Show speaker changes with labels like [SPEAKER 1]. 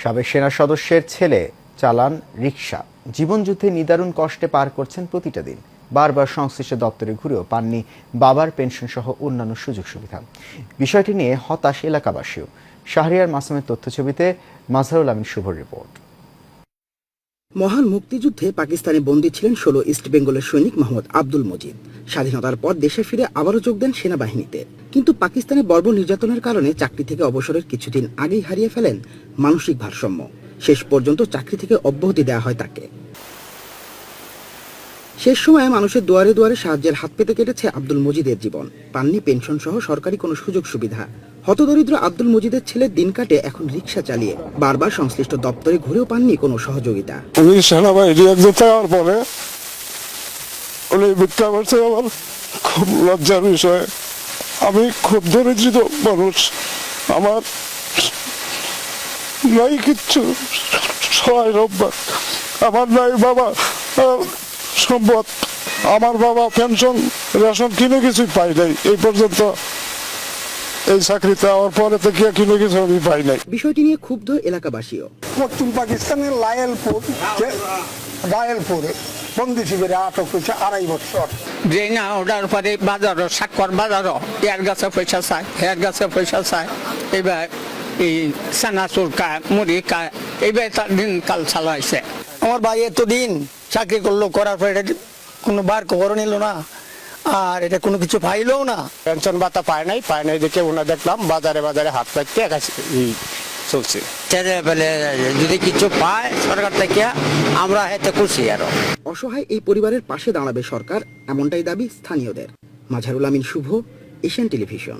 [SPEAKER 1] সাবেক সেনা সদস্যের ছেলে চালান রিকশা। জীবনযুদ্ধে নিদারুণ কষ্টে পার করছেন প্রতিটা দিন। বারবার সংশ্লিষ্ট দপ্তরে ঘুরেও পাননি বাবার পেনশন সহ অন্যান্য সুযোগ সুবিধা। বিষয়টি নিয়ে হতাশ এলাকাবাসীও। শাহরিয়ার মাসুমের তথ্যছবিতে মাজহারুল আমিন শুভর রিপোর্ট।
[SPEAKER 2] মহান মুক্তিযুদ্ধে পাকিস্তানে বন্দী ছিলেন ১৬ ইস্ট বেঙ্গলের সৈনিক মোহাম্মদ আব্দুল মজিদ। স্বাধীনতার পর দেশে ফিরে আবারও যোগ দেন সেনাবাহিনীতে। কিন্তু পাকিস্তানে বর্বর নির্যাতনের কারণে চাকরি থেকে অবসরের কিছুদিন আগেই হারিয়ে ফেলেন মানসিক ভারসাম্য। শেষ পর্যন্ত চাকরি থেকে অব্যাহতি দেওয়া হয় তাকে। শেষ সময়ে মানুষের দুয়ারে দুয়ারে সাহায্যের হাত পেতে কেটেছে আব্দুল মজিদের জীবন। পাননি পেনশন সহ সরকারি কোনো সুযোগ সুবিধা। হতদরিদ্র আব্দুল মজিদের ছেলে দিন কাটে এখন রিকশা চালিয়ে। বারবার সংশ্লিষ্ট দপ্তরে ঘুরেও পাননি কোনো সহযোগিতা।
[SPEAKER 3] আমি সেনাবাহিনী একজন থাকার পরে উনি ভিক্ষা করছে। আমার খুব লজ্জার বিষয়। আমি খুব দরিদ্র মানুষ, আমার নাই কিচ্ছু সহায় রব্বার। আমার নাই বাবা সম্পদ, আমার বাবা পেনশন রেশন কিনে কিছুই পাই নাই এই পর্যন্ত। এই চাকরিতে আমার পরে থেকে কিনে কিছু আমি পাই নাই।
[SPEAKER 2] বিষয়টি নিয়ে ক্ষুব্ধ এলাকাবাসীও।
[SPEAKER 4] পশ্চিম পাকিস্তানের লায়েলপুরে বন্দি শিবিরে আটক হয়েছে ২.৫ বছর।
[SPEAKER 5] যে না ওটার পরে বাজারও সাক্ষর বাজারও এর গাছে পয়সা চায়, এর গাছে পয়সা চায়। এবার এই সানাচুর খায়, মুড়ি খায়, এইবার তার দিনকাল চালাইছে।
[SPEAKER 4] আমার ভাই এতদিন চাকরি করলো, করার পর এটা কোনো বার খবর নিল না, আর এটা কোনো কিছু পাইলও না।
[SPEAKER 6] পেনশন ভাতা পায় নাই দেখে ওনা দেখলাম বাজারে হাত পাইতে চলছে।
[SPEAKER 5] যদি কিছু পায় সরকার থেকে আমরা এতে খুশি। আরো
[SPEAKER 2] অসহায় এই পরিবারের পাশে দাঁড়াবে সরকার, এমনটাই দাবি স্থানীয়দের। মাজহারুল আমিন শুভ, এশিয়ান টেলিভিশন।